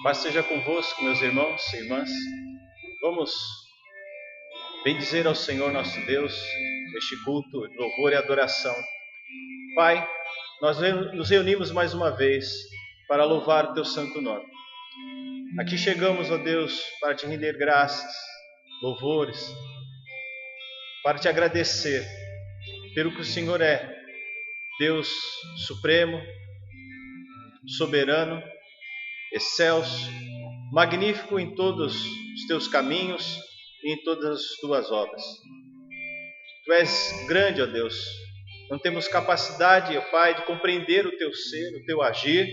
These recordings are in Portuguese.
Paz seja convosco, meus irmãos e irmãs. Vamos bendizer ao Senhor nosso Deus neste culto de louvor e adoração. Pai, nós nos reunimos mais uma vez para louvar o teu santo nome. Aqui chegamos, ó Deus, para te render graças, louvores, para te agradecer pelo que o Senhor é, Deus supremo, soberano, excelso, magnífico em todos os teus caminhos e em todas as tuas obras. Tu és grande, ó Deus. Não temos capacidade, ó Pai, de compreender o teu ser, o teu agir,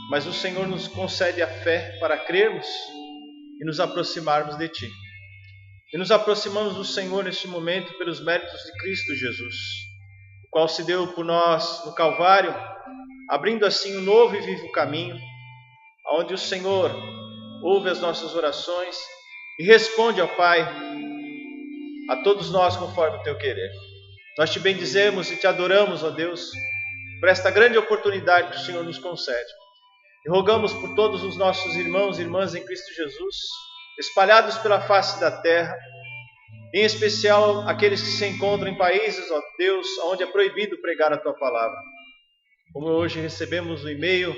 mas o Senhor nos concede a fé para crermos e nos aproximarmos de Ti. E nos aproximamos do Senhor neste momento pelos méritos de Cristo Jesus, o qual se deu por nós no Calvário, abrindo assim um novo e vivo caminho, onde o Senhor ouve as nossas orações e responde, ó Pai, a todos nós conforme o teu querer. Nós te bendizemos e te adoramos, ó Deus, por esta grande oportunidade que o Senhor nos concede. E rogamos por todos os nossos irmãos e irmãs em Cristo Jesus, espalhados pela face da terra, em especial aqueles que se encontram em países, ó Deus, onde é proibido pregar a tua palavra. Como hoje recebemos o e-mail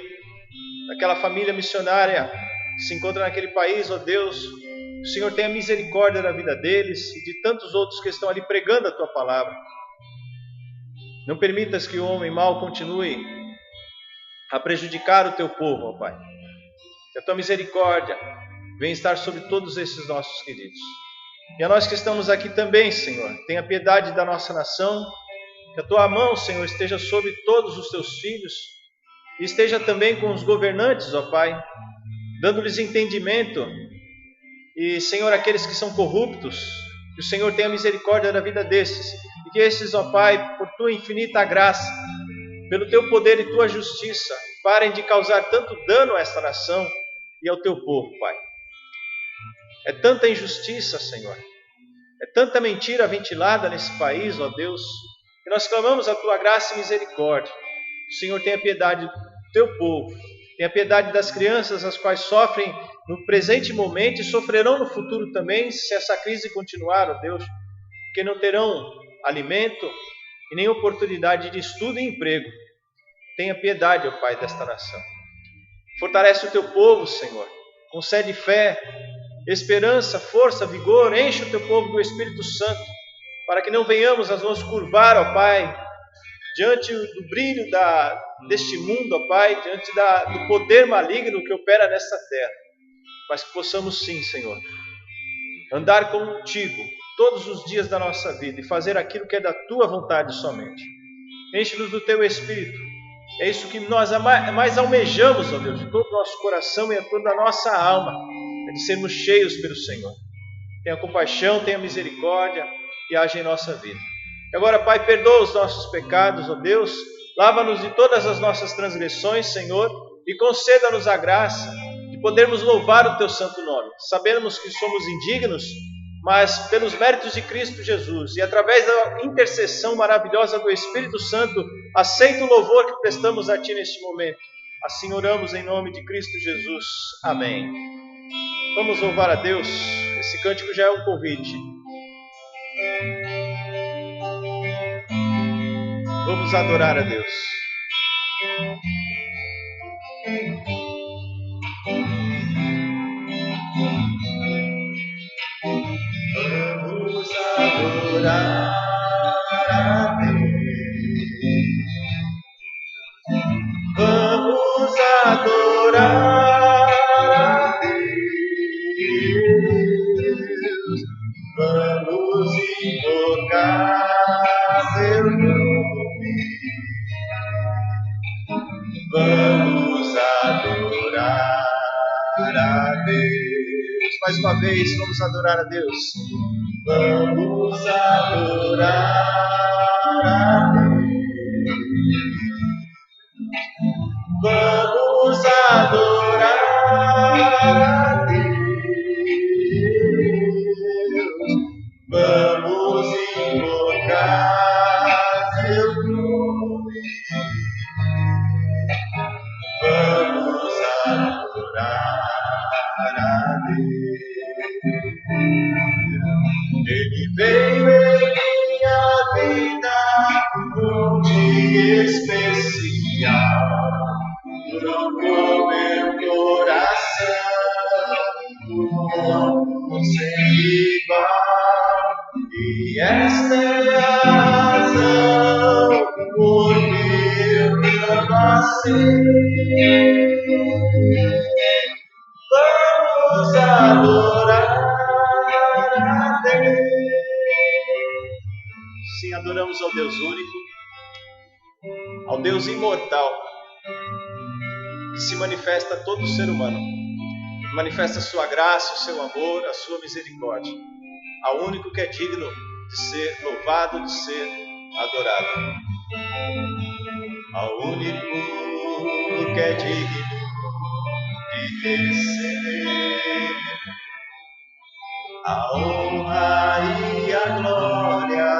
daquela família missionária que se encontra naquele país, ó Deus, o Senhor tenha misericórdia da vida deles e de tantos outros que estão ali pregando a tua palavra. Não permitas que o homem mau continue a prejudicar o teu povo, ó Pai. Que a tua misericórdia venha estar sobre todos esses nossos queridos. E a nós que estamos aqui também, Senhor, tenha piedade da nossa nação. Que a tua mão, Senhor, esteja sobre todos os teus filhos e esteja também com os governantes, ó Pai, dando-lhes entendimento. E, Senhor, aqueles que são corruptos, que o Senhor tenha misericórdia da vida desses. E que esses, ó Pai, por tua infinita graça, pelo teu poder e tua justiça, parem de causar tanto dano a esta nação e ao teu povo, Pai. É tanta injustiça, Senhor. É tanta mentira ventilada nesse país, ó Deus, que nós clamamos a tua graça e misericórdia. O Senhor tenha piedade do teu povo. Tenha piedade das crianças, as quais sofrem no presente momento e sofrerão no futuro também, se essa crise continuar, ó Deus, porque não terão alimento e nem oportunidade de estudo e emprego. Tenha piedade, ó Pai, desta nação. Fortalece o teu povo, Senhor. Concede fé, esperança, força, vigor. Enche o teu povo do Espírito Santo, para que não venhamos a nos curvar, ó Pai, diante do brilho deste mundo, ó Pai, diante do poder maligno que opera nesta terra. Mas que possamos sim, Senhor, andar contigo todos os dias da nossa vida e fazer aquilo que é da tua vontade somente. Enche-nos do teu Espírito. É isso que nós mais almejamos, ó Deus, de todo o nosso coração e a toda a nossa alma, é de sermos cheios pelo Senhor. Tenha compaixão, tenha misericórdia e age em nossa vida. E agora, Pai, perdoa os nossos pecados, ó Deus, lava-nos de todas as nossas transgressões, Senhor, e conceda-nos a graça de podermos louvar o teu santo nome. Sabemos que somos indignos, mas pelos méritos de Cristo Jesus e através da intercessão maravilhosa do Espírito Santo, aceita o louvor que prestamos a Ti neste momento. Assim oramos em nome de Cristo Jesus. Amém. Vamos louvar a Deus. Esse cântico já é um convite. Vamos adorar a Deus. Vamos adorar a Deus. Vamos adorar a Deus. Vamos invocar seu nome. Vamos adorar a Deus. Mais uma vez, vamos adorar a Deus. Vamos adorar a Deus. Vamos adorar a Deus. Vamos invocar seu nome. Vamos adorar especial tocou meu coração, sem igual, e esta é a razão por que eu amo assim. Vamos adorar a Deus. Sim, adoramos ao Deus único, ao Deus imortal, que se manifesta a todo ser humano, manifesta a sua graça, o seu amor, a sua misericórdia, ao único que é digno de ser louvado, de ser adorado, ao único que é digno de receber a honra e a glória,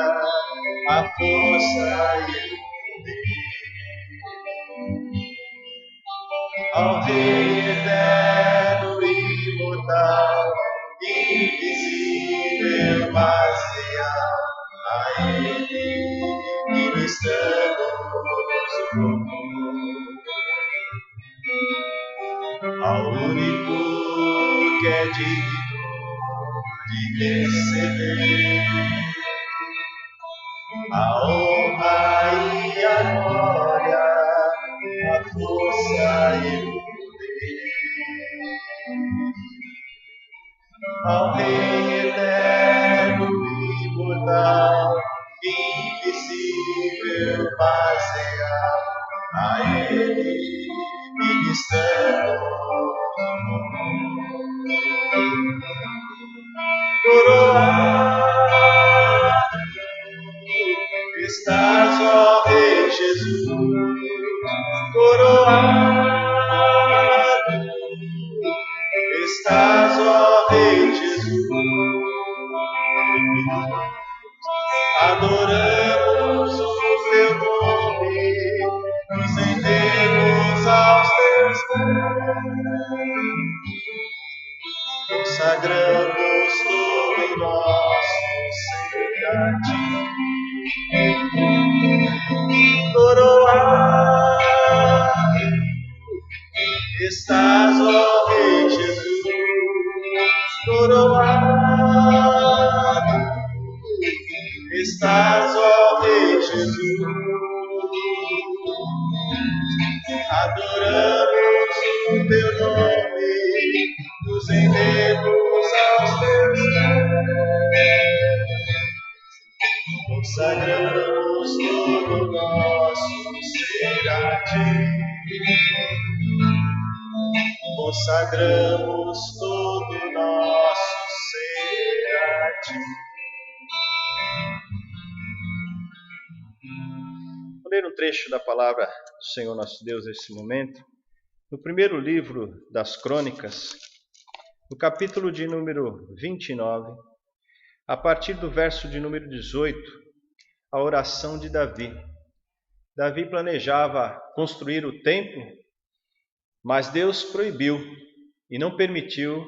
a força e o poder, ao Rei eterno e imortal, invisível, mas real, a Ele ministramos o louvor, ao único que é digno de receber a honra e a glória, a força e o poder, ao Rei eterno e imortal, invisível, mas real, a Ele ministramos. Coroado estás, ó Rei Jesus, coroado estás, ó Rei Jesus, adoramos o teu nome, nos rendemos aos teus pés, consagramos todo o nosso ser a ti. Coroado estás, ó Rei Jesus, coroado estás, ó Rei Jesus, adoramos o teu nome, nos rendemos aos teus pés, consagramos todo o nosso ser a ti, consagramos todo o nosso ser a ti. Vou ler um trecho da palavra do Senhor nosso Deus nesse momento, no primeiro livro das Crônicas, no capítulo de número 29, a partir do verso de número 18, a oração de Davi. Davi planejava construir o templo, mas Deus proibiu e não permitiu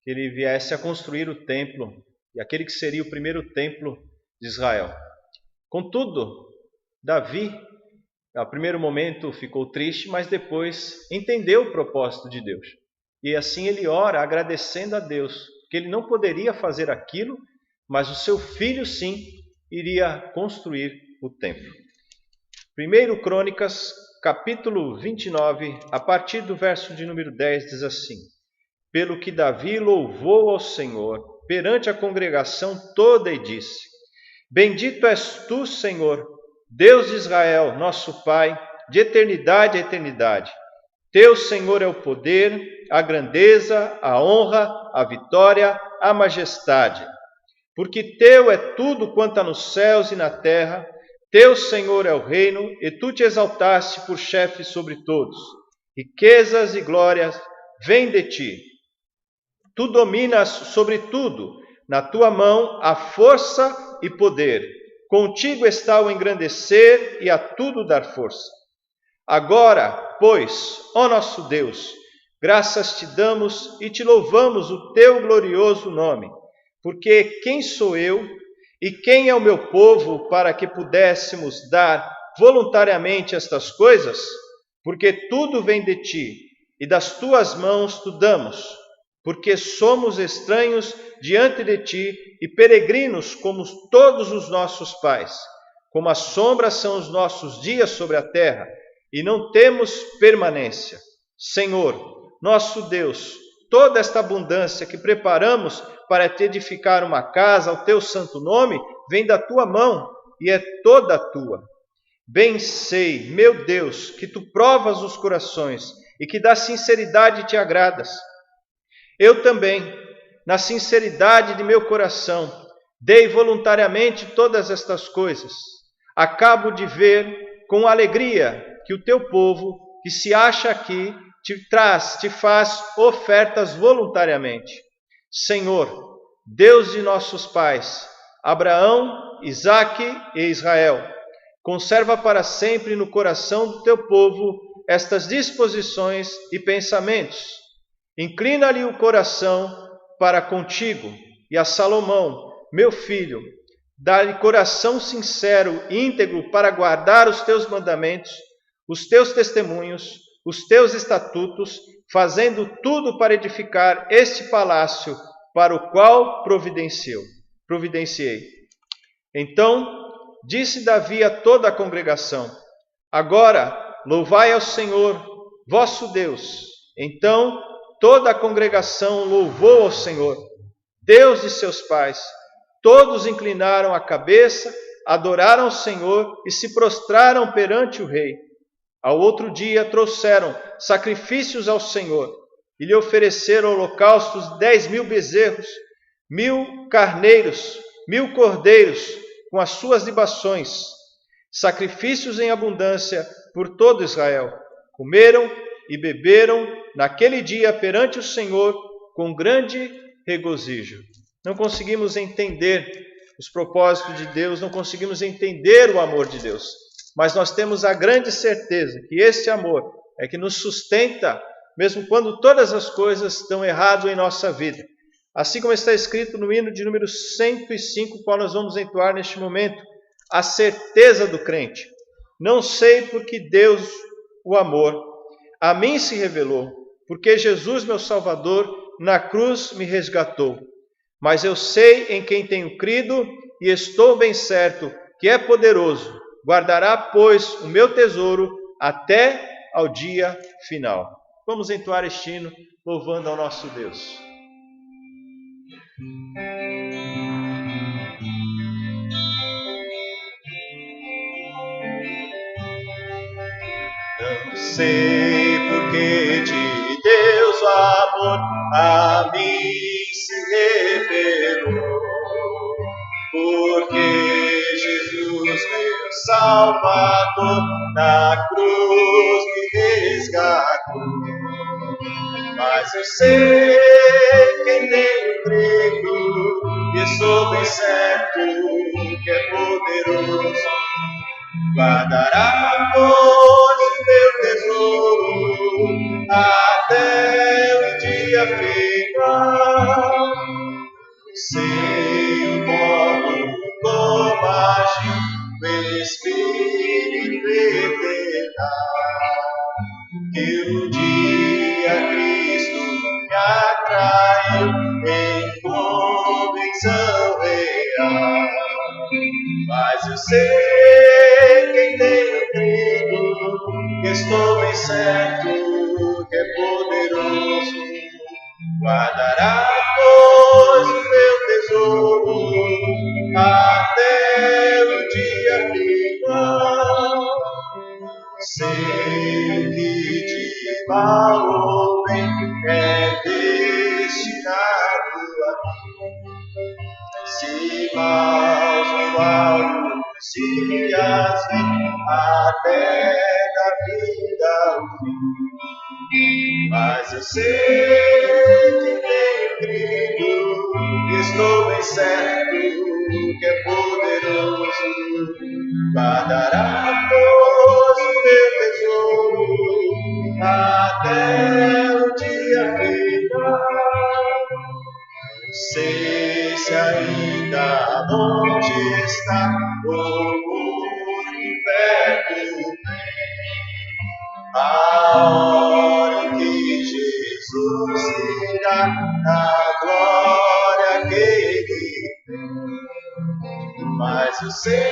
que ele viesse a construir o templo, e aquele que seria o primeiro templo de Israel. Contudo, Davi, ao primeiro momento, ficou triste, mas depois entendeu o propósito de Deus. E assim ele ora agradecendo a Deus, que ele não poderia fazer aquilo, mas o seu filho sim iria construir o templo. 1 Crônicas, capítulo 29, a partir do verso de número 10, diz assim: Pelo que Davi louvou ao Senhor perante a congregação toda e disse: Bendito és tu, Senhor, Deus de Israel, nosso Pai, de eternidade a eternidade. Teu, Senhor, é o poder, a grandeza, a honra, a vitória, a majestade. Porque teu é tudo quanto há nos céus e na terra, teu, Senhor, é o reino, e tu te exaltaste por chefe sobre todos. Riquezas e glórias vêm de ti. Tu dominas sobre tudo, na tua mão há força e poder. Contigo está o engrandecer e a tudo dar força. Agora, pois, ó nosso Deus, graças te damos e te louvamos o teu glorioso nome, porque quem sou eu e quem é o meu povo para que pudéssemos dar voluntariamente estas coisas? Porque tudo vem de ti, e das tuas mãos tu damos, porque somos estranhos diante de ti e peregrinos como todos os nossos pais. Como a sombra são os nossos dias sobre a terra, e não temos permanência. Senhor, nosso Deus, toda esta abundância que preparamos para te edificar uma casa ao teu santo nome, vem da tua mão e é toda tua. Bem sei, meu Deus, que tu provas os corações e que da sinceridade te agradas. Eu também, na sinceridade de meu coração, dei voluntariamente todas estas coisas. Acabo de ver com alegria que o teu povo, que se acha aqui, te faz ofertas voluntariamente. Senhor, Deus de nossos pais, Abraão, Isaque e Israel, conserva para sempre no coração do teu povo estas disposições e pensamentos. Inclina-lhe o coração para contigo, e a Salomão, meu filho, dá-lhe coração sincero e íntegro para guardar os teus mandamentos, os teus testemunhos, os teus estatutos, fazendo tudo para edificar este palácio para o qual providenciei. Então disse Davi a toda a congregação: agora louvai ao Senhor, vosso Deus. Então toda a congregação louvou ao Senhor, Deus de seus pais. Todos inclinaram a cabeça, adoraram o Senhor e se prostraram perante o rei. Ao outro dia trouxeram sacrifícios ao Senhor e lhe ofereceram holocaustos de 10.000 bezerros, 1.000 carneiros, 1.000 cordeiros, com as suas libações, sacrifícios em abundância por todo Israel. Comeram e beberam naquele dia perante o Senhor com grande regozijo. Não conseguimos entender os propósitos de Deus, não conseguimos entender o amor de Deus, mas nós temos a grande certeza que este amor é que nos sustenta, mesmo quando todas as coisas estão errado em nossa vida. Assim como está escrito no hino de número 105, qual nós vamos entoar neste momento, a certeza do crente. Não sei por que Deus, o amor, a mim se revelou, porque Jesus, meu Salvador, na cruz me resgatou. Mas eu sei em quem tenho crido e estou bem certo que é poderoso. Guardará, pois, o meu tesouro até ao dia final. Vamos entoar este hino, louvando ao nosso Deus. Não sei por que de Deus o amor a mim se revelou, porque Jesus, meu Salvador, na cruz me resgatou. Mas eu sei quem tenho crido, e sou bem certo que é poderoso. Guardará, pois, o meu tesouro até o dia final. Sei o modo como agiu o Espírito eternal, que um dia Cristo me atraiu em convicção real. Mas eu sei quem tenho crido, estou bem certo que é poderoso. Guardará, pois, o meu tesouro até o dia final. Sei que de mal ou bem é destinado a mim. Se maus ou maus dias vêm até da vida o fim. Mas eu sei que tenho crido, estou bem certo que é poderoso. Guardará, pois, o meu tesouro até o dia final. Sei se ainda longe está ou muito perto a hora em que Jesus irá na glória que Ele tem. Mas eu sei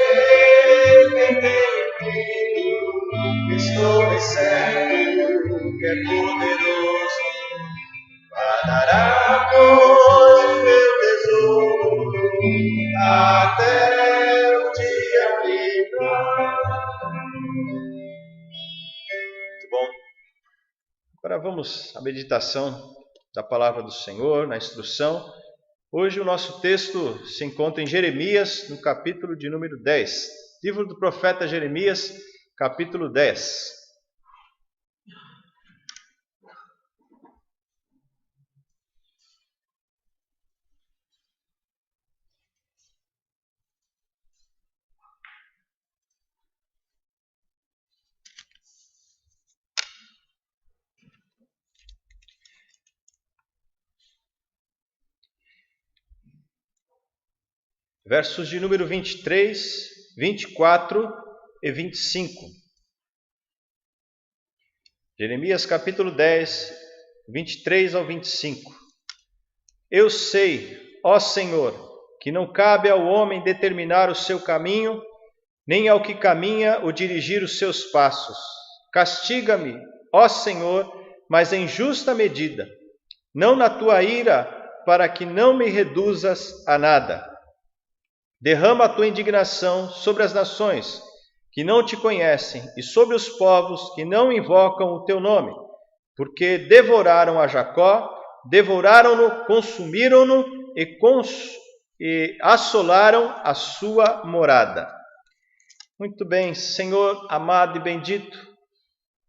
que tenho crido, estou certo que é poderoso, guardará pois o meu tesouro até o dia final. Muito bom. Agora vamos à meditação da palavra do Senhor, na instrução. Hoje o nosso texto se encontra em Jeremias, no capítulo de número 10. Livro do profeta Jeremias, capítulo 10. Versos de número 23, 24 e 25. Jeremias capítulo 10, 23 ao 25. Eu sei, ó Senhor, que não cabe ao homem determinar o seu caminho, nem ao que caminha o dirigir os seus passos. Castiga-me, ó Senhor, mas em justa medida, não na tua ira, para que não me reduzas a nada. Derrama a tua indignação sobre as nações que não te conhecem e sobre os povos que não invocam o teu nome, porque devoraram a Jacó, devoraram-no, consumiram-no e assolaram a sua morada. Muito bem, Senhor amado e bendito,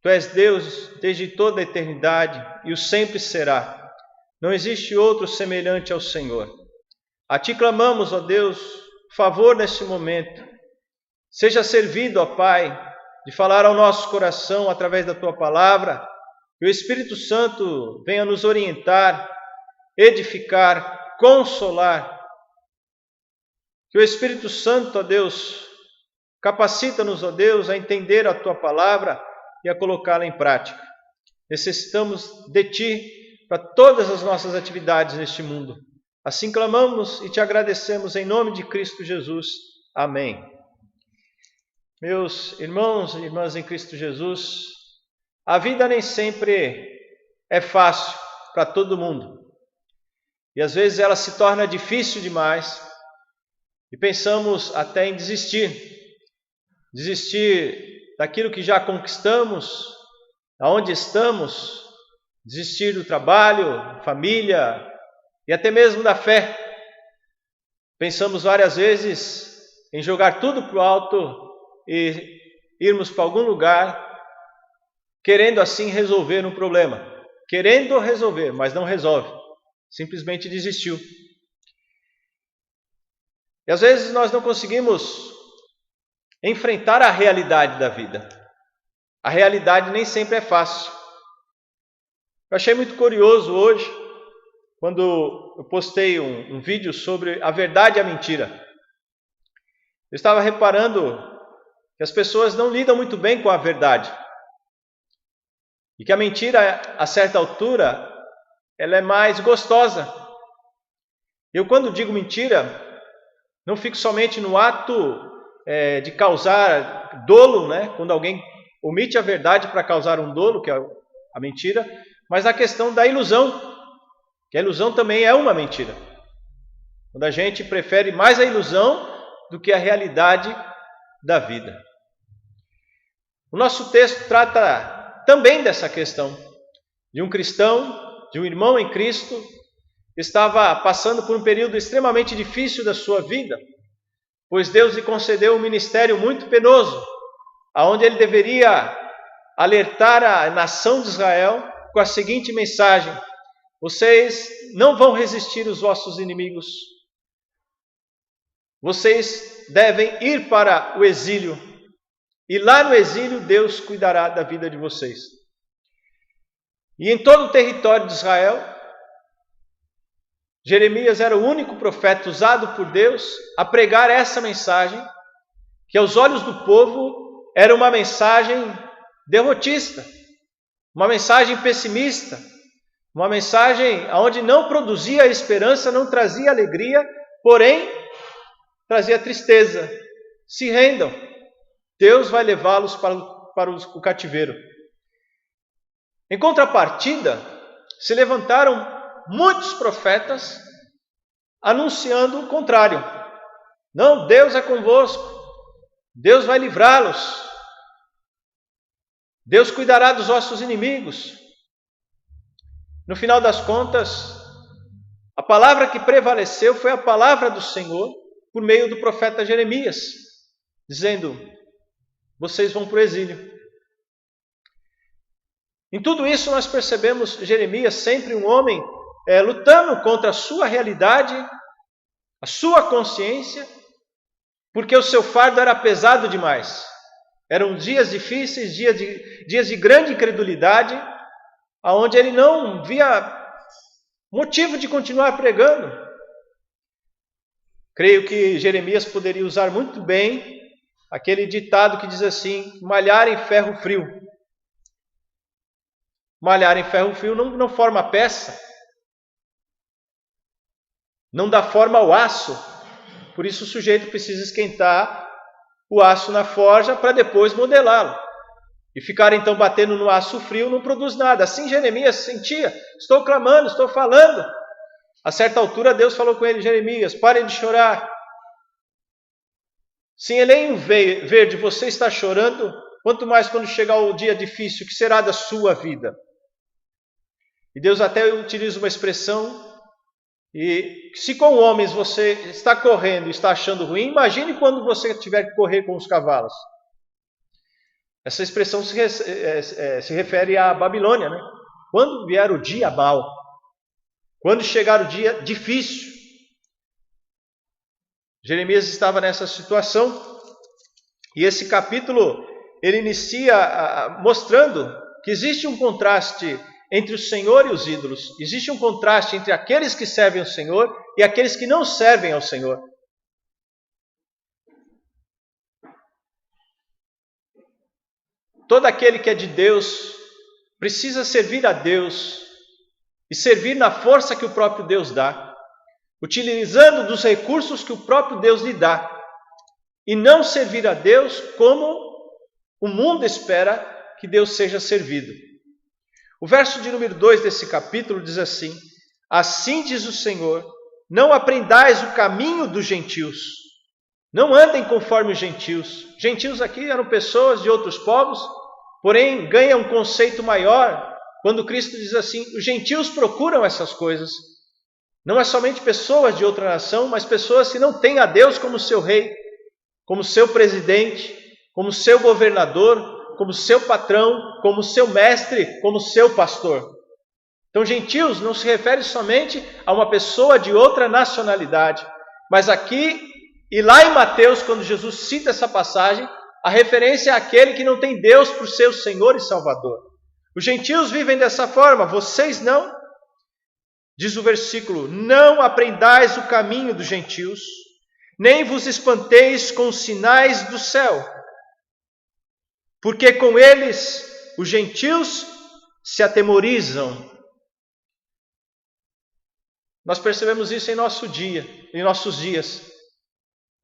tu és Deus desde toda a eternidade e o sempre será. Não existe outro semelhante ao Senhor. A ti clamamos, ó Deus, favor neste momento. Seja servido, ó Pai, de falar ao nosso coração através da tua palavra, que o Espírito Santo venha nos orientar, edificar, consolar. Que o Espírito Santo, ó Deus, capacita-nos, ó Deus, a entender a tua palavra e a colocá-la em prática. Necessitamos de ti para todas as nossas atividades neste mundo. Assim clamamos e te agradecemos em nome de Cristo Jesus. Amém. Meus irmãos e irmãs em Cristo Jesus, a vida nem sempre é fácil para todo mundo. E às vezes ela se torna difícil demais e pensamos até em desistir. Desistir daquilo que já conquistamos, aonde estamos, desistir do trabalho, família, e até mesmo da fé. Pensamos várias vezes em jogar tudo para o alto e irmos para algum lugar, querendo assim resolver um problema. Querendo resolver, mas não resolve. Simplesmente desistiu. E às vezes nós não conseguimos enfrentar a realidade da vida. A realidade nem sempre é fácil. Eu achei muito curioso hoje, quando eu postei um vídeo sobre a verdade e a mentira. Eu estava reparando que as pessoas não lidam muito bem com a verdade. E que a mentira, a certa altura, ela é mais gostosa. Eu, quando digo mentira, não fico somente no ato de causar dolo, né? Quando alguém omite a verdade para causar um dolo, que é a mentira, mas na questão da ilusão. Que a ilusão também é uma mentira. Quando a gente prefere mais a ilusão do que a realidade da vida. O nosso texto trata também dessa questão. De um cristão, de um irmão em Cristo, que estava passando por um período extremamente difícil da sua vida, pois Deus lhe concedeu um ministério muito penoso, aonde ele deveria alertar a nação de Israel com a seguinte mensagem: vocês não vão resistir aos vossos inimigos. Vocês devem ir para o exílio. E lá no exílio Deus cuidará da vida de vocês. E em todo o território de Israel, Jeremias era o único profeta usado por Deus a pregar essa mensagem, que aos olhos do povo era uma mensagem derrotista, uma mensagem pessimista, uma mensagem onde não produzia esperança, não trazia alegria, porém trazia tristeza. Se rendam, Deus vai levá-los para o cativeiro. Em contrapartida, se levantaram muitos profetas anunciando o contrário. Não, Deus é convosco, Deus vai livrá-los, Deus cuidará dos vossos inimigos. No final das contas, a palavra que prevaleceu foi a palavra do Senhor por meio do profeta Jeremias, dizendo: vocês vão para o exílio. Em tudo isso nós percebemos Jeremias sempre um homem lutando contra a sua realidade, a sua consciência, porque o seu fardo era pesado demais. Eram dias difíceis, dias de grande incredulidade, onde ele não via motivo de continuar pregando. Creio que Jeremias poderia usar muito bem aquele ditado que diz assim: malhar em ferro frio. Malhar em ferro frio não forma peça, não dá forma ao aço. Por isso o sujeito precisa esquentar o aço na forja para depois modelá-lo. E ficar então batendo no aço frio não produz nada. Assim Jeremias sentia: estou clamando, estou falando. A certa altura Deus falou com ele: Jeremias, pare de chorar. Se em elenho verde você está chorando, quanto mais quando chegar o dia difícil, que será da sua vida? E Deus até utiliza uma expressão: e se com homens você está correndo e está achando ruim, imagine quando você tiver que correr com os cavalos. Essa expressão se refere à Babilônia, né? Quando vier o dia mau, quando chegar o dia difícil. Jeremias estava nessa situação, e esse capítulo ele inicia mostrando que existe um contraste entre o Senhor e os ídolos. Existe um contraste entre aqueles que servem ao Senhor e aqueles que não servem ao Senhor. Todo aquele que é de Deus precisa servir a Deus e servir na força que o próprio Deus dá, utilizando dos recursos que o próprio Deus lhe dá, e não servir a Deus como o mundo espera que Deus seja servido. O verso de número 2 desse capítulo diz assim: assim diz o Senhor, não aprendais o caminho dos gentios, não andem conforme os gentios. Gentios aqui eram pessoas de outros povos, porém ganha um conceito maior quando Cristo diz assim: os gentios procuram essas coisas. Não é somente pessoas de outra nação, mas pessoas que não têm a Deus como seu rei, como seu presidente, como seu governador, como seu patrão, como seu mestre, como seu pastor. Então, gentios não se refere somente a uma pessoa de outra nacionalidade, mas aqui e lá em Mateus, quando Jesus cita essa passagem, a referência é àquele que não tem Deus por seu Senhor e Salvador. Os gentios vivem dessa forma, vocês não. Diz o versículo: não aprendais o caminho dos gentios, nem vos espanteis com os sinais do céu, porque com eles os gentios se atemorizam. Nós percebemos isso em nossos dias.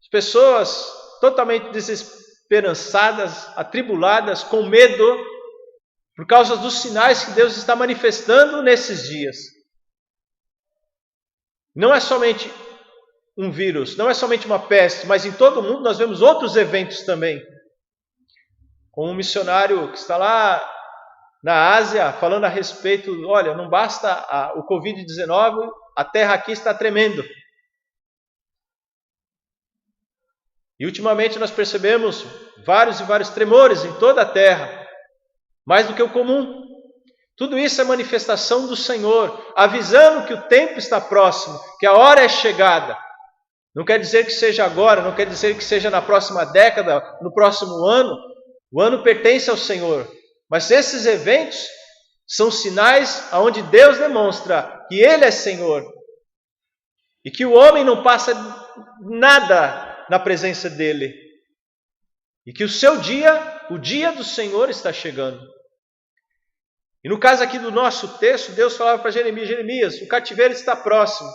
As pessoas totalmente desesperançadas, atribuladas, com medo, por causa dos sinais que Deus está manifestando nesses dias. Não é somente um vírus, não é somente uma peste, mas em todo o mundo nós vemos outros eventos também. Como um missionário que está lá na Ásia falando a respeito, olha, não basta o Covid-19, a terra aqui está tremendo. E ultimamente nós percebemos vários e vários tremores em toda a terra, mais do que o comum. Tudo isso é manifestação do Senhor, avisando que o tempo está próximo, que a hora é chegada. Não quer dizer que seja agora, não quer dizer que seja na próxima década, no próximo ano. O ano pertence ao Senhor. Mas esses eventos são sinais onde Deus demonstra que Ele é Senhor. E que o homem não passa nada na presença dEle. E que o seu dia, o dia do Senhor está chegando. E no caso aqui do nosso texto, Deus falava para Jeremias: Jeremias, o cativeiro está próximo.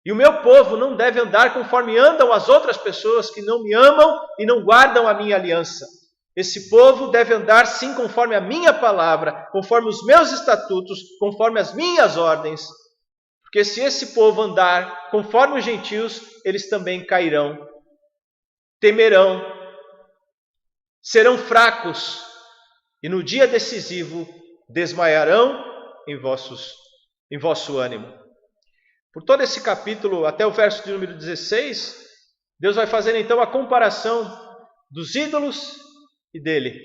E o meu povo não deve andar conforme andam as outras pessoas que não me amam e não guardam a minha aliança. Esse povo deve andar sim conforme a minha palavra, conforme os meus estatutos, conforme as minhas ordens. Porque se esse povo andar conforme os gentios, eles também cairão, temerão, serão fracos e no dia decisivo desmaiarão em vosso ânimo. Por todo esse capítulo, até o verso de número 16, Deus vai fazer então a comparação dos ídolos e dele.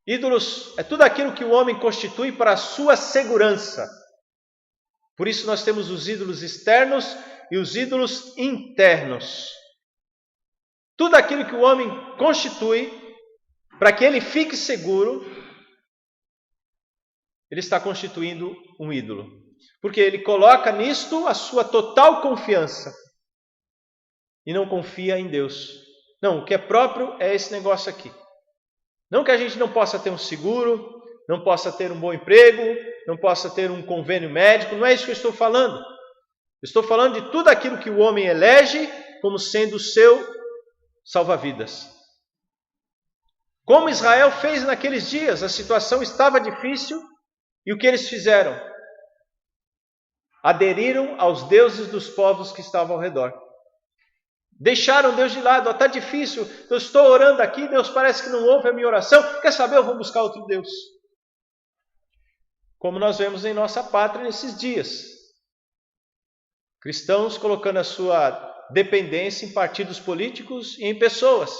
Ídolos é tudo aquilo que o homem constitui para a sua segurança. Por isso nós temos os ídolos externos e os ídolos internos. Tudo aquilo que o homem constitui para que ele fique seguro, ele está constituindo um ídolo. Porque ele coloca nisto a sua total confiança e não confia em Deus. Não, o que é próprio é esse negócio aqui. Não que a gente não possa ter um seguro, não possa ter um bom emprego, não possa ter um convênio médico, não é isso que eu estou falando. Eu estou falando de tudo aquilo que o homem elege como sendo o seu salva-vidas. Como Israel fez naqueles dias, a situação estava difícil e o que eles fizeram? Aderiram aos deuses dos povos que estavam ao redor. Deixaram Deus de lado. Está difícil, eu estou orando aqui, Deus parece que não ouve a minha oração. Quer saber, eu vou buscar outro Deus. Como nós vemos em nossa pátria nesses dias. Cristãos colocando a sua dependência em partidos políticos e em pessoas.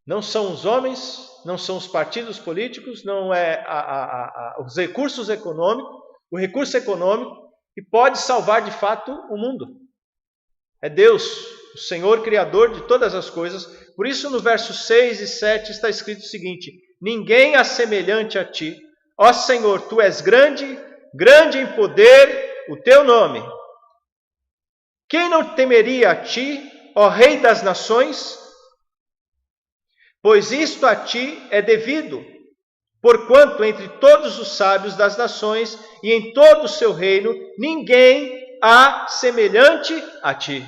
Não são os homens, não são os partidos políticos, não é os recursos econômicos, o recurso econômico que pode salvar de fato o mundo. É Deus, o Senhor Criador de todas as coisas. Por isso no versos 6 e 7 está escrito o seguinte: ninguém é semelhante a ti, ó Senhor, tu és grande, grande em poder o teu nome. Quem não temeria a ti, ó Rei das nações? Pois isto a ti é devido, porquanto entre todos os sábios das nações e em todo o seu reino, ninguém há semelhante a ti.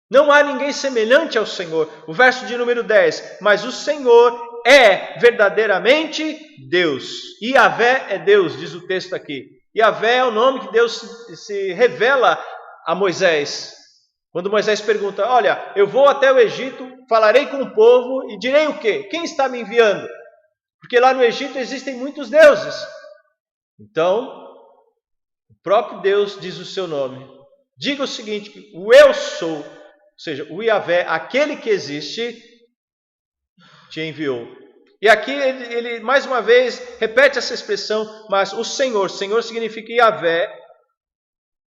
Não há ninguém semelhante ao Senhor. O verso de número 10, mas o Senhor é verdadeiramente Deus. Yahvé é Deus, diz o texto aqui. Yahvé é o nome que Deus se revela a Moisés. Quando Moisés pergunta, olha, eu vou até o Egito, falarei com o povo e direi o quê? Quem está me enviando? Porque lá no Egito existem muitos deuses. Então, o próprio Deus diz o seu nome. Diga o seguinte, que o eu sou, ou seja, o Yahvé, aquele que existe, te enviou. E aqui ele mais uma vez repete essa expressão, mas o Senhor significa Yahvé,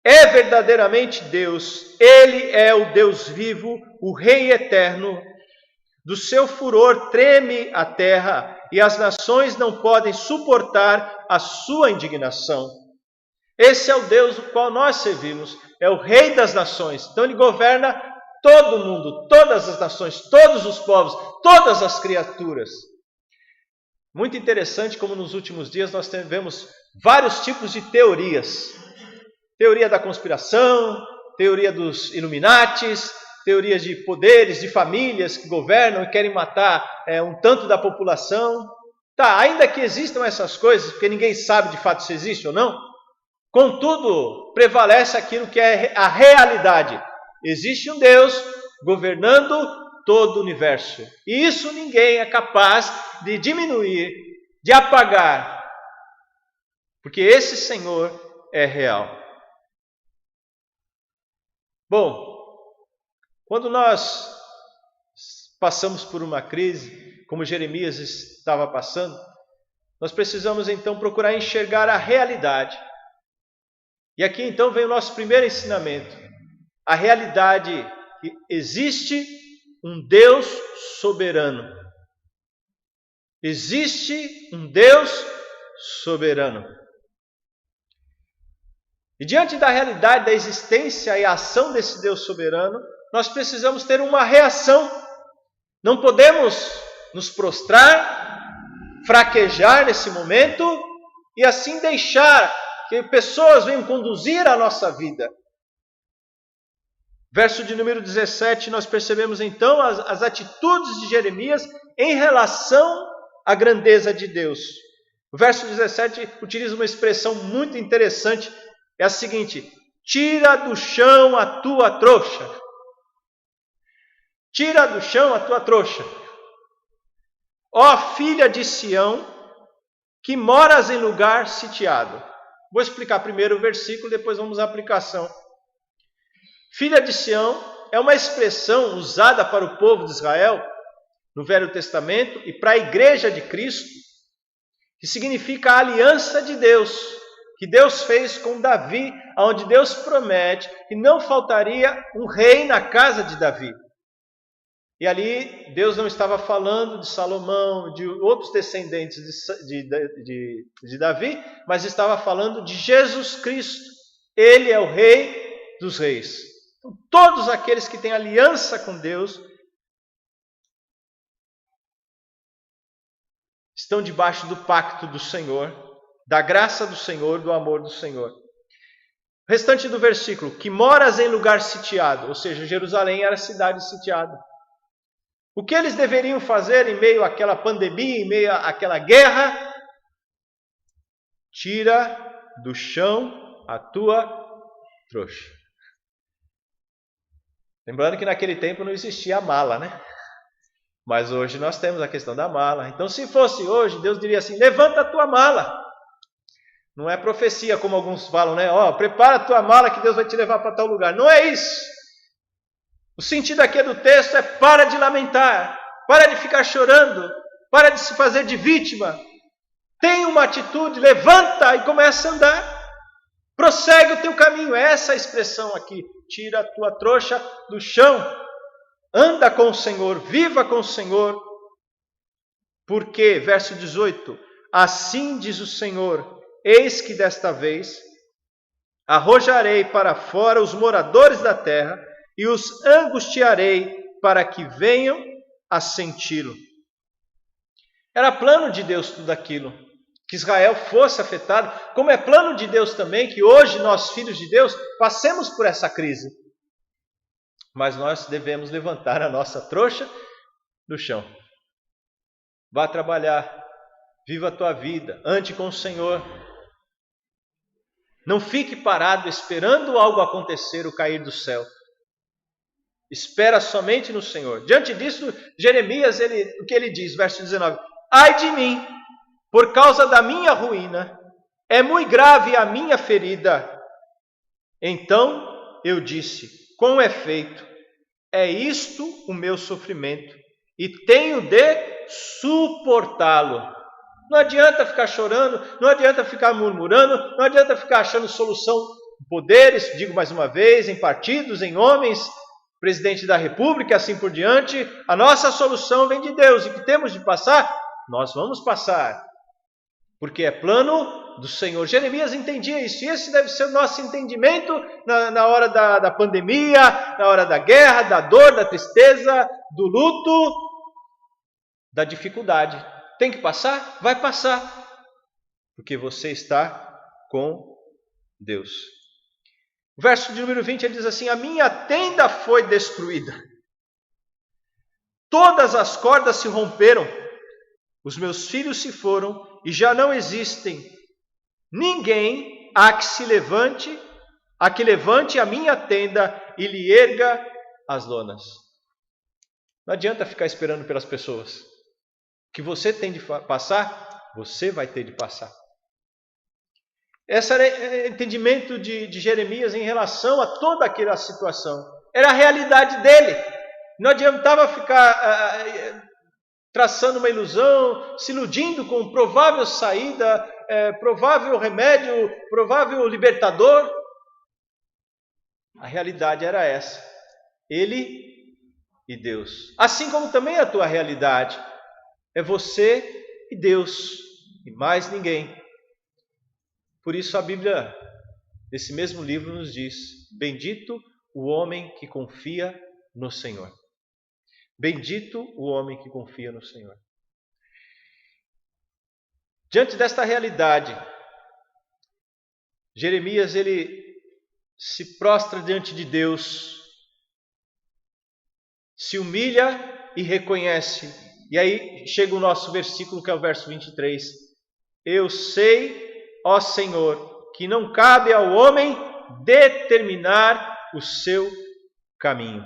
é verdadeiramente Deus, Ele é o Deus vivo, o Rei eterno. Do seu furor treme a terra e as nações não podem suportar a sua indignação. Esse é o Deus do qual nós servimos, é o Rei das nações. Então Ele governa todo o mundo, todas as nações, todos os povos, todas as criaturas. Muito interessante como nos últimos dias nós tivemos vários tipos de teorias. Teoria da conspiração, teoria dos Illuminatis, teorias de poderes, de famílias que governam e querem matar um tanto da população. Tá, ainda que existam essas coisas, porque ninguém sabe de fato se existe ou não, contudo, prevalece aquilo que é a realidade. Existe um Deus governando todo o universo. E isso ninguém é capaz de diminuir, de apagar, porque esse Senhor é real. Bom, quando nós passamos por uma crise, como Jeremias estava passando, nós precisamos então procurar enxergar a realidade. E aqui então vem o nosso primeiro ensinamento. A realidade que existe um Deus soberano. Existe um Deus soberano. E diante da realidade da existência e ação desse Deus soberano, nós precisamos ter uma reação. Não podemos nos prostrar, fraquejar nesse momento e assim deixar que pessoas venham conduzir a nossa vida. Verso de número 17, nós percebemos então as atitudes de Jeremias em relação à grandeza de Deus. O verso 17 utiliza uma expressão muito interessante, é a seguinte: tira do chão a tua trouxa. Tira do chão a tua trouxa. Ó filha de Sião, que moras em lugar sitiado. Vou explicar primeiro o versículo, depois vamos à aplicação. Filha de Sião é uma expressão usada para o povo de Israel no Velho Testamento e para a igreja de Cristo, que significa a aliança de Deus, que Deus fez com Davi, onde Deus promete que não faltaria um rei na casa de Davi. E ali Deus não estava falando de Salomão, de outros descendentes de Davi, mas estava falando de Jesus Cristo. Ele é o Rei dos Reis. Então, todos aqueles que têm aliança com Deus estão debaixo do pacto do Senhor, da graça do Senhor, do amor do Senhor. O restante do versículo: que moras em lugar sitiado, ou seja, Jerusalém era cidade sitiada. O que eles deveriam fazer em meio àquela pandemia, em meio àquela guerra? Tira do chão a tua trouxa. Lembrando que naquele tempo não existia a mala, né? Mas hoje nós temos a questão da mala. Então, se fosse hoje, Deus diria assim: levanta a tua mala. Não é profecia, como alguns falam, né? Prepara a tua mala que Deus vai te levar para tal lugar. Não é isso. O sentido aqui do texto é: para de lamentar, para de ficar chorando, para de se fazer de vítima. Tem uma atitude, levanta e começa a andar. Prossegue o teu caminho. Essa é a expressão aqui. Tira a tua trouxa do chão. Anda com o Senhor, viva com o Senhor. Porque, verso 18, assim diz o Senhor: eis que desta vez arrojarei para fora os moradores da terra e os angustiarei para que venham a senti-lo. Era plano de Deus tudo aquilo, que Israel fosse afetado, como é plano de Deus também que hoje nós, filhos de Deus, passemos por essa crise. Mas nós devemos levantar a nossa trouxa do chão. Vá trabalhar, viva a tua vida, ande com o Senhor. Não fique parado esperando algo acontecer ou cair do céu. Espera somente no Senhor. Diante disso, Jeremias, o que ele diz? Verso 19: ai de mim, por causa da minha ruína, é muito grave a minha ferida. Então eu disse: com efeito, é isto o meu sofrimento, e tenho de suportá-lo. Não adianta ficar chorando, não adianta ficar murmurando, não adianta ficar achando solução em poderes, digo mais uma vez, em partidos, em homens, presidente da República e assim por diante. A nossa solução vem de Deus, e o que temos de passar, nós vamos passar, porque é plano do Senhor. Jeremias entendia isso, e esse deve ser o nosso entendimento na hora da pandemia, na hora da guerra, da dor, da tristeza, do luto, da dificuldade. Tem que passar? Vai passar, porque você está com Deus. O verso de número 20, ele diz assim: a minha tenda foi destruída, todas as cordas se romperam, os meus filhos se foram, e já não existem ninguém a que levante a minha tenda e lhe erga as lonas. Não adianta ficar esperando pelas pessoas. O que você tem de passar, você vai ter de passar. Esse era o entendimento de Jeremias em relação a toda aquela situação. Era a realidade dele. Não adiantava ficar traçando uma ilusão, se iludindo com provável saída, provável remédio, provável libertador. A realidade era essa. Ele e Deus. Assim como também a tua realidade. É você e Deus, e mais ninguém. Por isso a Bíblia, nesse mesmo livro, nos diz: bendito o homem que confia no Senhor. Bendito o homem que confia no Senhor. Diante desta realidade, Jeremias ele se prostra diante de Deus, se humilha e reconhece. E aí chega o nosso versículo, que é o verso 23. Eu sei, ó Senhor, que não cabe ao homem determinar o seu caminho.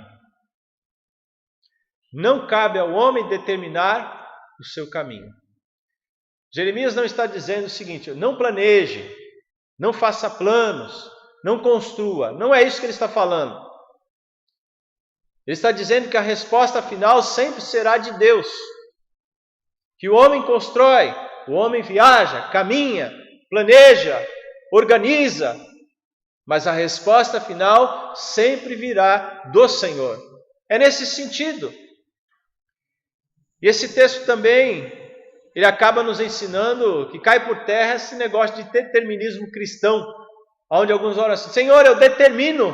Não cabe ao homem determinar o seu caminho. Jeremias não está dizendo o seguinte: não planeje, não faça planos, não construa. Não é isso que ele está falando. Ele está dizendo que a resposta final sempre será de Deus. Que o homem constrói, o homem viaja, caminha, planeja, organiza, mas a resposta final sempre virá do Senhor. É nesse sentido. E esse texto também, ele acaba nos ensinando que cai por terra esse negócio de determinismo cristão, onde alguns oram assim: Senhor, eu determino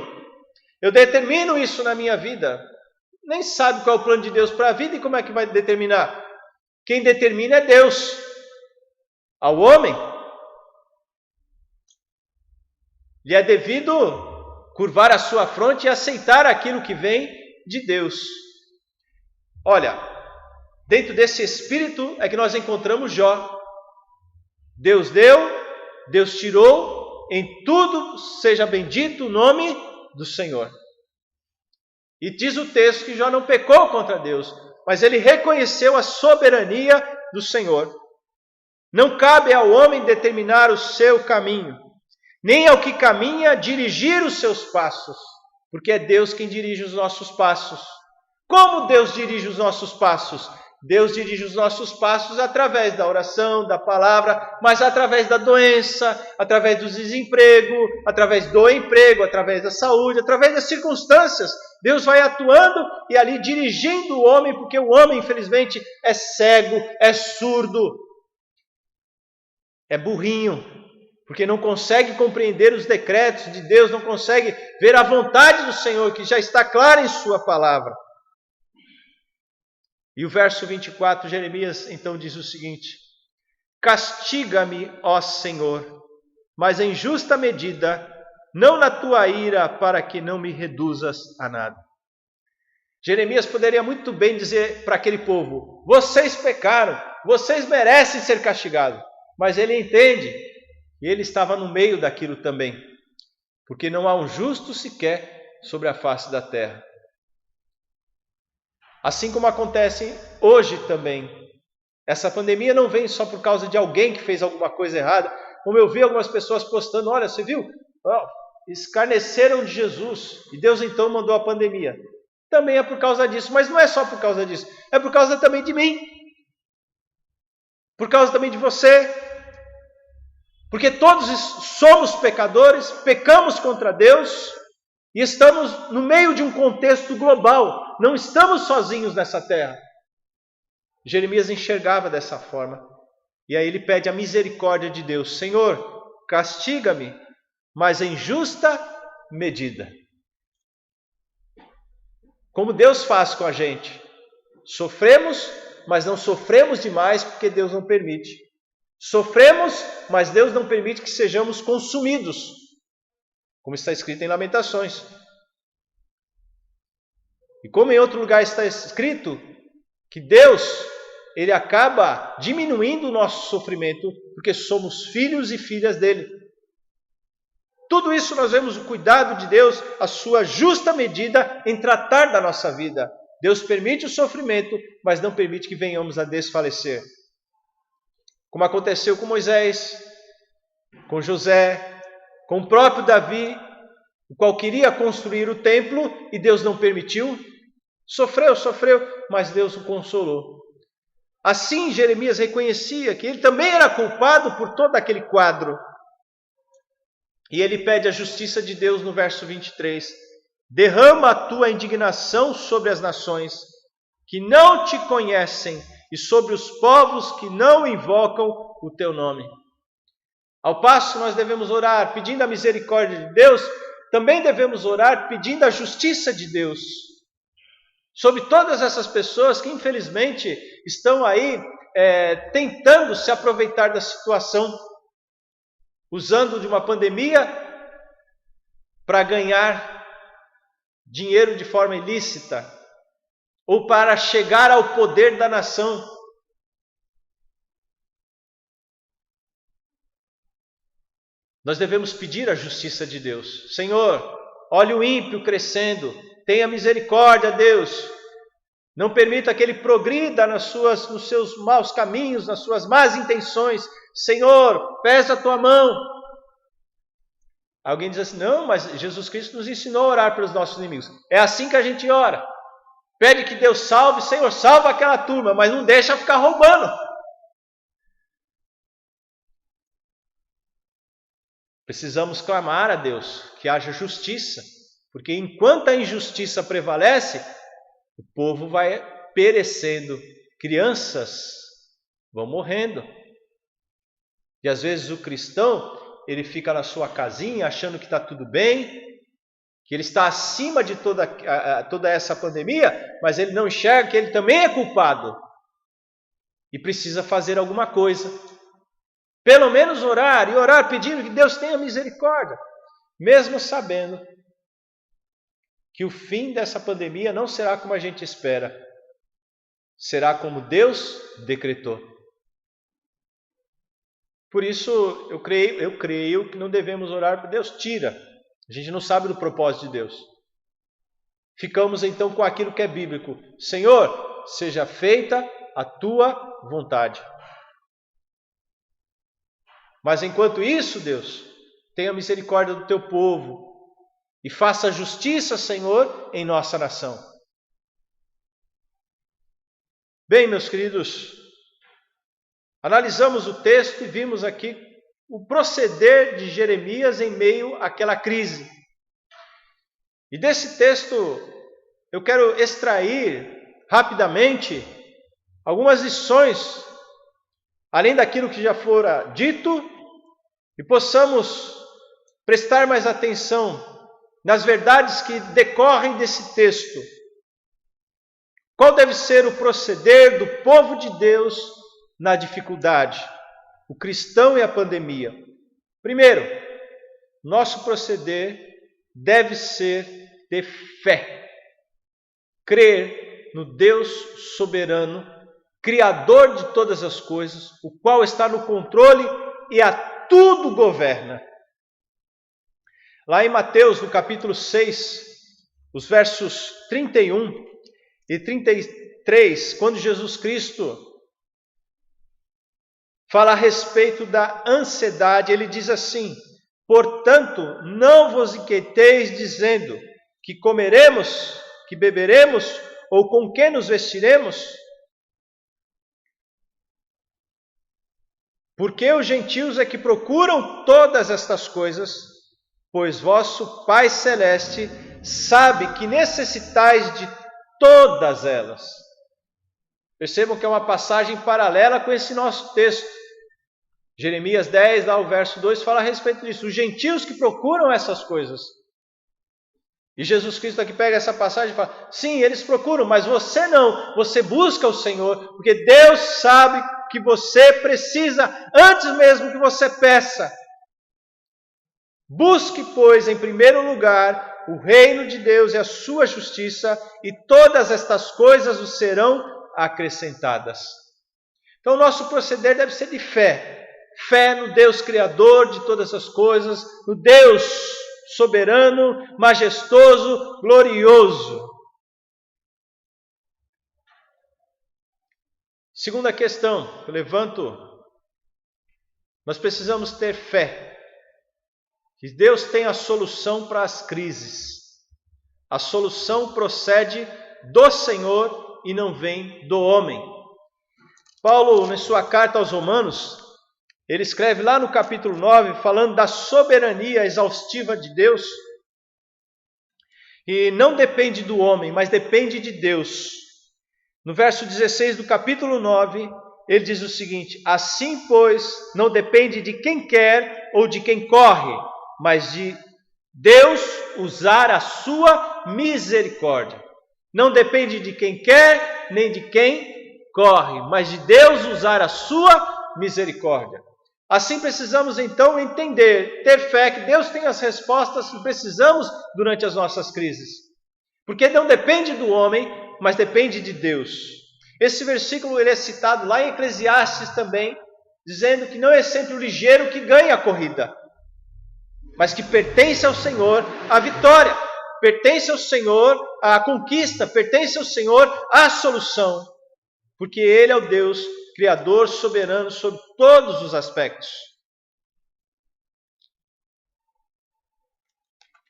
isso na minha vida. Nem sabe qual é o plano de Deus para a vida e como é que vai determinar. Quem determina é Deus. Ao homem lhe é devido curvar a sua fronte e aceitar aquilo que vem de Deus. Olha, dentro desse espírito é que nós encontramos Jó. Deus deu, Deus tirou, em tudo seja bendito o nome do Senhor. E diz o texto que Jó não pecou contra Deus, mas ele reconheceu a soberania do Senhor. Não cabe ao homem determinar o seu caminho, nem ao que caminha dirigir os seus passos, porque é Deus quem dirige os nossos passos. Como Deus dirige os nossos passos? Deus dirige os nossos passos através da oração, da palavra, mas através da doença, através do desemprego, através do emprego, através da saúde, através das circunstâncias. Deus vai atuando e ali dirigindo o homem, porque o homem, infelizmente, é cego, é surdo, é burrinho, porque não consegue compreender os decretos de Deus, não consegue ver a vontade do Senhor, que já está clara em sua palavra. E o verso 24, Jeremias então diz o seguinte: castiga-me, ó Senhor, mas em justa medida, não na tua ira, para que não me reduzas a nada. Jeremias poderia muito bem dizer para aquele povo: vocês pecaram, vocês merecem ser castigados. Mas ele entende, e ele estava no meio daquilo também, porque não há um justo sequer sobre a face da terra. Assim como acontece hoje também. Essa pandemia não vem só por causa de alguém que fez alguma coisa errada. Como eu vi algumas pessoas postando: olha, você viu? Escarneceram de Jesus e Deus então mandou a pandemia. Também é por causa disso, mas não é só por causa disso. É por causa também de mim. Por causa também de você. Porque todos somos pecadores, pecamos contra Deus e estamos no meio de um contexto global. Não estamos sozinhos nessa terra. Jeremias enxergava dessa forma. E aí ele pede a misericórdia de Deus: Senhor, castiga-me, mas em justa medida. Como Deus faz com a gente. Sofremos, mas não sofremos demais, porque Deus não permite. Sofremos, mas Deus não permite que sejamos consumidos, como está escrito em Lamentações. E como em outro lugar está escrito que Deus, ele acaba diminuindo o nosso sofrimento, porque somos filhos e filhas dele. Tudo isso nós vemos o cuidado de Deus, a sua justa medida em tratar da nossa vida. Deus permite o sofrimento, mas não permite que venhamos a desfalecer. Como aconteceu com Moisés, com José, com o próprio Davi, o qual queria construir o templo e Deus não permitiu. Sofreu, mas Deus o consolou. Assim Jeremias reconhecia que ele também era culpado por todo aquele quadro. E ele pede a justiça de Deus no verso 23. Derrama a tua indignação sobre as nações que não te conhecem e sobre os povos que não invocam o teu nome. Ao passo nós devemos orar pedindo a misericórdia de Deus, também devemos orar pedindo a justiça de Deus sobre todas essas pessoas que infelizmente estão aí tentando se aproveitar da situação, usando de uma pandemia para ganhar dinheiro de forma ilícita ou para chegar ao poder da nação. Nós devemos pedir a justiça de Deus. Senhor, olhe o ímpio crescendo, tenha misericórdia, Deus. Não permita que ele progrida nos seus maus caminhos, nas suas más intenções. Senhor, pesa a tua mão. Alguém diz assim, não, mas Jesus Cristo nos ensinou a orar pelos nossos inimigos. É assim que a gente ora. Pede que Deus salve, Senhor, salva aquela turma, mas não deixa ficar roubando. Precisamos clamar a Deus que haja justiça, porque enquanto a injustiça prevalece, o povo vai perecendo, crianças vão morrendo. E às vezes o cristão, ele fica na sua casinha achando que está tudo bem, que ele está acima de toda essa pandemia, mas ele não enxerga que ele também é culpado e precisa fazer alguma coisa. Pelo menos orar, e orar pedindo que Deus tenha misericórdia, mesmo sabendo que o fim dessa pandemia não será como a gente espera, será como Deus decretou. Por isso, eu creio que não devemos orar para Deus, tira. A gente não sabe do propósito de Deus. Ficamos então com aquilo que é bíblico. Senhor, seja feita a tua vontade. Mas enquanto isso, Deus, tenha misericórdia do teu povo e faça justiça, Senhor, em nossa nação. Bem, meus queridos, analisamos o texto e vimos aqui o proceder de Jeremias em meio àquela crise. E desse texto eu quero extrair rapidamente algumas lições, além daquilo que já fora dito, e possamos prestar mais atenção nas verdades que decorrem desse texto. Qual deve ser o proceder do povo de Deus na dificuldade? O cristão e a pandemia. Primeiro, nosso proceder deve ser de fé. Crer no Deus soberano, Criador de todas as coisas, o qual está no controle e a tudo governa. Lá em Mateus, no capítulo 6, os versos 31 e 33, quando Jesus Cristo fala a respeito da ansiedade, ele diz assim: portanto, não vos inquieteis dizendo que comeremos, que beberemos, ou com que nos vestiremos? Porque os gentios é que procuram todas estas coisas, pois vosso Pai Celeste sabe que necessitais de todas elas. Percebam que é uma passagem paralela com esse nosso texto. Jeremias 10, lá o verso 2, fala a respeito disso. Os gentios que procuram essas coisas. E Jesus Cristo aqui pega essa passagem e fala, sim, eles procuram, mas você não. Você busca o Senhor, porque Deus sabe que você precisa, antes mesmo que você peça. Busque, pois, em primeiro lugar, o reino de Deus e a sua justiça, e todas estas coisas os serão acrescentadas. Então, o nosso proceder deve ser de fé. Fé no Deus Criador de todas as coisas, no Deus soberano, majestoso, glorioso. Segunda questão que eu levanto, nós precisamos ter fé. Que Deus tem a solução para as crises. A solução procede do Senhor e não vem do homem. Paulo, na sua carta aos Romanos, ele escreve lá no capítulo 9, falando da soberania exaustiva de Deus. E não depende do homem, mas depende de Deus. No verso 16 do capítulo 9, ele diz o seguinte: assim, pois, não depende de quem quer ou de quem corre, mas de Deus usar a sua misericórdia. Não depende de quem quer, nem de quem corre, mas de Deus usar a sua misericórdia. Assim precisamos então entender, ter fé que Deus tem as respostas que precisamos durante as nossas crises. Porque não depende do homem, mas depende de Deus. Esse versículo ele é citado lá em Eclesiastes também, dizendo que não é sempre o ligeiro que ganha a corrida, mas que pertence ao Senhor a vitória, pertence ao Senhor a conquista, pertence ao Senhor a solução, porque Ele é o Deus Criador, soberano sobre todos os aspectos.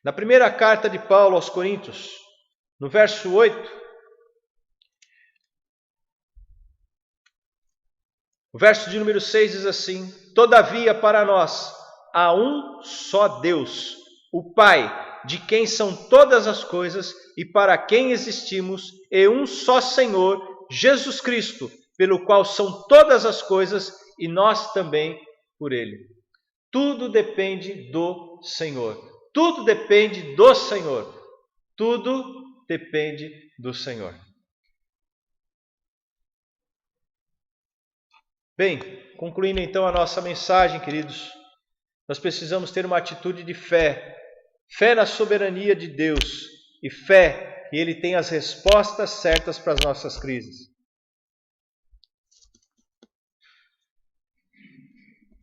Na primeira carta de Paulo aos Coríntios, no verso 8, o verso de número 6 diz assim: todavia para nós há um só Deus, o Pai, de quem são todas as coisas e para quem existimos, e um só Senhor, Jesus Cristo, pelo qual são todas as coisas e nós também por Ele. Tudo depende do Senhor. Tudo depende do Senhor. Tudo depende do Senhor. Bem, concluindo então a nossa mensagem, queridos, nós precisamos ter uma atitude de fé. Fé na soberania de Deus e fé que Ele tem as respostas certas para as nossas crises.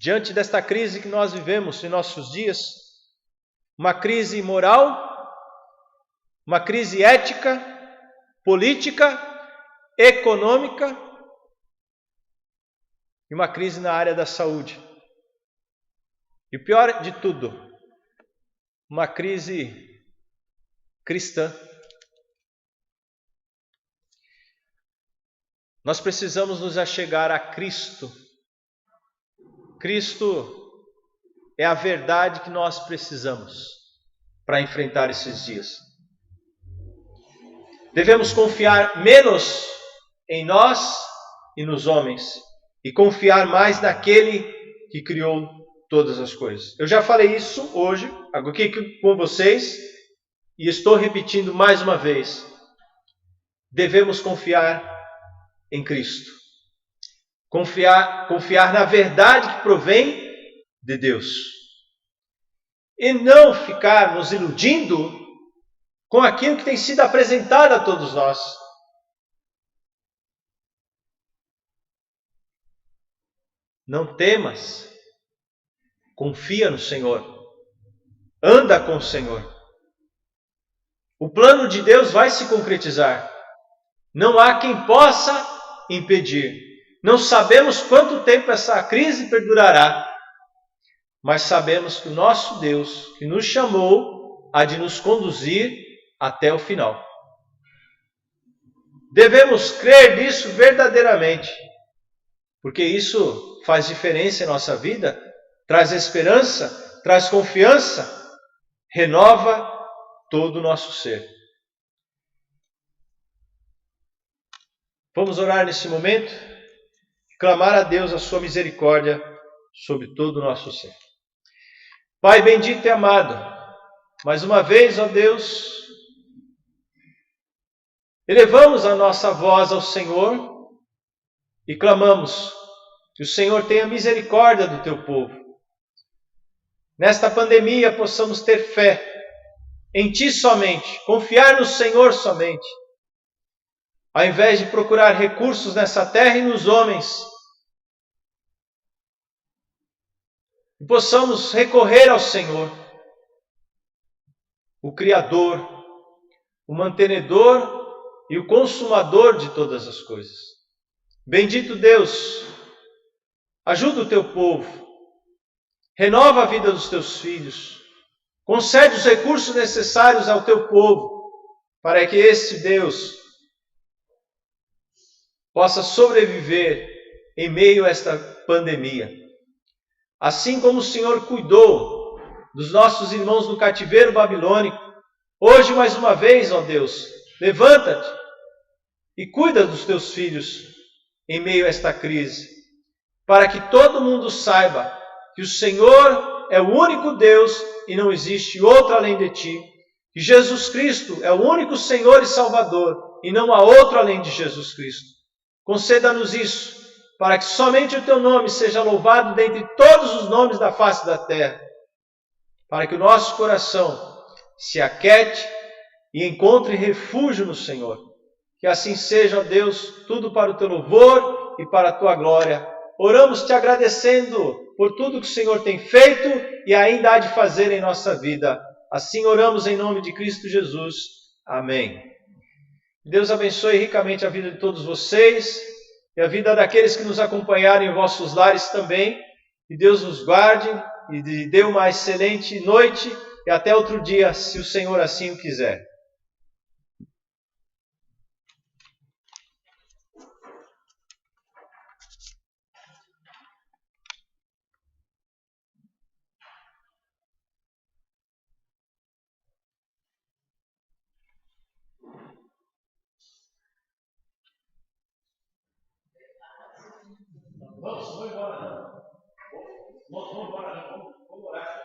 Diante desta crise que nós vivemos em nossos dias, uma crise moral, uma crise ética, política, econômica e uma crise na área da saúde. E o pior de tudo, uma crise cristã. Nós precisamos nos achegar a Cristo. Cristo é a verdade que nós precisamos para enfrentar esses dias. Devemos confiar menos em nós e nos homens e confiar mais naquele que criou todas as coisas. Eu já falei isso hoje, aqui com vocês, e estou repetindo mais uma vez. Devemos confiar em Cristo. Confiar na verdade que provém de Deus. E não ficar nos iludindo com aquilo que tem sido apresentado a todos nós. Não temas. Confia no Senhor. Anda com o Senhor. O plano de Deus vai se concretizar. Não há quem possa impedir. Não sabemos quanto tempo essa crise perdurará, mas sabemos que o nosso Deus, que nos chamou, há de nos conduzir até o final. Devemos crer nisso verdadeiramente, porque isso faz diferença em nossa vida, traz esperança, traz confiança, renova todo o nosso ser. Vamos orar nesse momento? Clamar a Deus a sua misericórdia sobre todo o nosso ser. Pai bendito e amado, mais uma vez, ó Deus, elevamos a nossa voz ao Senhor e clamamos que o Senhor tenha misericórdia do teu povo. Nesta pandemia possamos ter fé em Ti somente, confiar no Senhor somente, ao invés de procurar recursos nessa terra e nos homens. E possamos recorrer ao Senhor, o Criador, o mantenedor e o consumador de todas as coisas. Bendito Deus, ajuda o teu povo, renova a vida dos teus filhos, concede os recursos necessários ao teu povo, para que esse Deus possa sobreviver em meio a esta pandemia. Assim como o Senhor cuidou dos nossos irmãos no cativeiro babilônico, hoje mais uma vez, ó Deus, levanta-te e cuida dos teus filhos em meio a esta crise, para que todo mundo saiba que o Senhor é o único Deus e não existe outro além de Ti, que Jesus Cristo é o único Senhor e Salvador e não há outro além de Jesus Cristo. Conceda-nos isso, para que somente o teu nome seja louvado dentre todos os nomes da face da terra, para que o nosso coração se aquete e encontre refúgio no Senhor. Que assim seja, ó Deus, tudo para o teu louvor e para a tua glória. Oramos te agradecendo por tudo que o Senhor tem feito e ainda há de fazer em nossa vida. Assim oramos em nome de Cristo Jesus. Amém. Deus abençoe ricamente a vida de todos vocês e a vida daqueles que nos acompanharam em vossos lares também. Que Deus nos guarde e dê uma excelente noite e até outro dia, se o Senhor assim o quiser. Vamos embora, não. Vamos embora, não. Vamos orar.